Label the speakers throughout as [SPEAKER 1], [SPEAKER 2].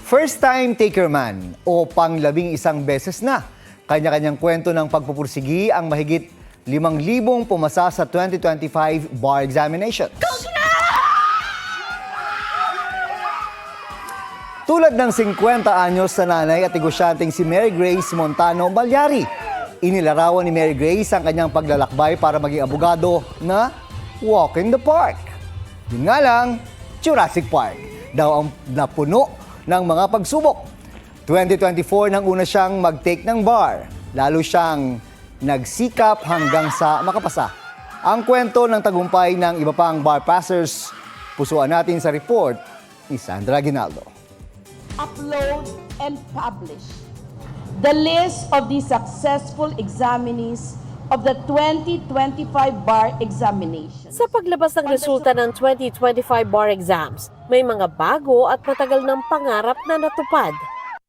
[SPEAKER 1] First time taker man o pang-11 beses na. Kanya-kanyang kwento ng pagpupursigi ang mahigit 5,000 pumasa sa 2025 bar examination. Tulad ng 50 anyos na nanay at negosyanteng si Mary Grace Montano Balyari, inilarawan ni Mary Grace ang kanyang paglalakbay para maging abogado na walk in the park. Yun nga lang, Jurassic Park daw ang napuno ng mga pagsubok. 2024 nang una siyang mag-take ng bar, lalo siyang nagsikap hanggang sa makapasa. Ang kwento ng tagumpay ng iba pang bar passers, pusuan natin sa report ni Sandra Aguinaldo.
[SPEAKER 2] Upload and publish the list of the successful examinees of the 2025 bar examination.
[SPEAKER 3] Sa paglabas ng resulta ng 2025 bar exams, may mga bago at matagal ng pangarap na natupad.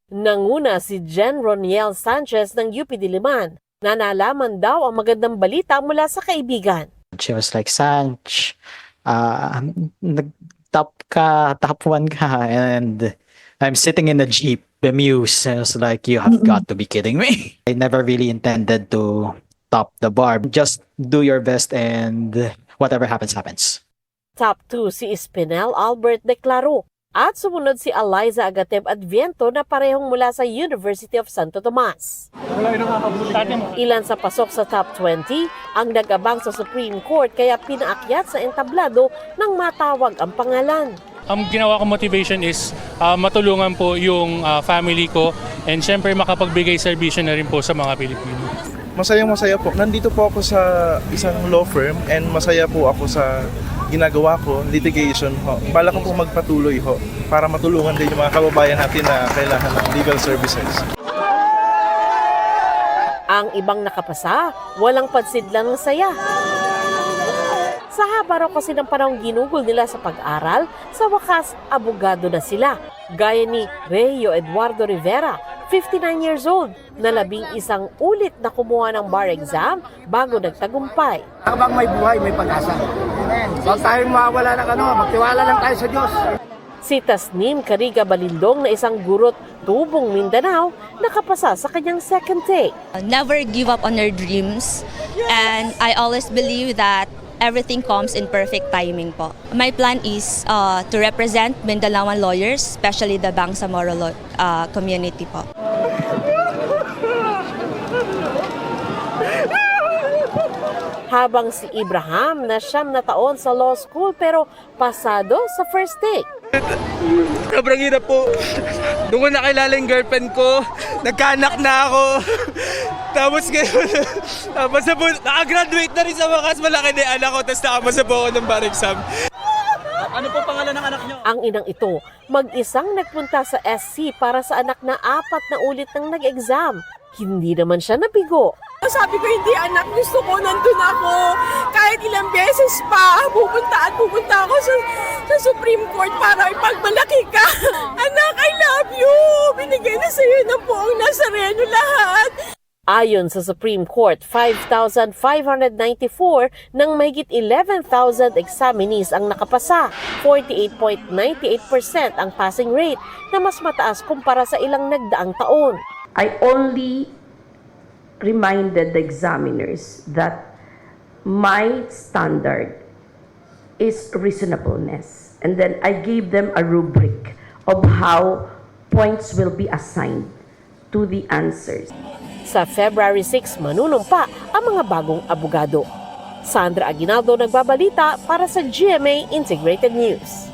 [SPEAKER 3] Nanguna si Jen Roniel Sanchez ng UP Diliman na nalaman daw ang magandang balita mula sa kaibigan.
[SPEAKER 4] She was like, Sanch, nag-top 1 ka, and I'm sitting in the Jeep, bemused. I was like, you have got to be kidding me. I never really intended to top the bar. Just do your best and whatever happens, happens.
[SPEAKER 3] Top 2 si Espinel Albert Declaro at sumunod si Eliza Agateb Adviento na parehong mula sa University of Santo Tomas. Ilan sa pasok sa top 20 ang nag-abang sa Supreme Court kaya pinaakyat sa entablado nang matawag ang pangalan.
[SPEAKER 5] Ang ginawa kong motivation is matulungan po yung family ko and syempre makapagbigay serbisyo na rin po sa mga Pilipino.
[SPEAKER 6] Masaya po. Nandito po ako sa isang law firm and masaya po ako sa ginagawa ko, litigation ho. Bala ko po magpatuloy ho para matulungan din yung mga kababayan natin na kailangan ng legal services.
[SPEAKER 3] Ang ibang nakapasa, walang pansidlan ng saya. Sa haba raw kasi ng panahong ginugol nila sa pag-aral, sa wakas, abogado na sila. Gaya ni Reyo Eduardo Rivera, 59 years old, na 11 ulit na kumuha ng bar exam bago nagtagumpay.
[SPEAKER 7] Habang may buhay, may pag-asa. Huwag tayong mawawala ng magtiwala lang tayo sa Diyos.
[SPEAKER 3] Si Tasnim Cariga Balindong na isang gurot tubong Mindanao, nakapasa sa kanyang second take.
[SPEAKER 8] Never give up on your dreams, and I always believe that everything comes in perfect timing po. My plan is to represent Mindanaoan lawyers, especially the Bangsamoro community po.
[SPEAKER 3] Habang si Ibrahim na 9 na taon sa law school pero pasado sa first take.
[SPEAKER 9] Sobrang hirap po. Doon ko nakilala yung girlfriend ko, nagkaanak na ako. Tapos ngayon, nakagraduate na rin sa wakas, malaki na yung anak ko, tapos nakapasa po ako ng bar exam.
[SPEAKER 10] Ano po pangalan ng anak niyo?
[SPEAKER 3] Ang inang ito, mag-isang nagpunta sa SC para sa anak na 4 na ulit nang nag-exam. Hindi naman siya nabigo.
[SPEAKER 2] Sabi ko, hindi anak, gusto ko, nandun ako. Kahit ilang beses pa, pupunta ako sa Supreme Court para ipagmalaki ka. Anak, I love you! Binigay na sa'yo ng buong Nazareno lahat.
[SPEAKER 3] Ayon sa Supreme Court, 5,594 ng mahigit 11,000 examinees ang nakapasa. 48.98% ang passing rate na mas mataas kumpara sa ilang nagdaang taon.
[SPEAKER 11] I only reminded the examiners that my standard is reasonableness. And then I gave them a rubric of how points will be assigned to the answers.
[SPEAKER 3] Sa February 6, manunumpa ang mga bagong abogado. Sandra Aguinaldo nagbabalita para sa GMA Integrated News.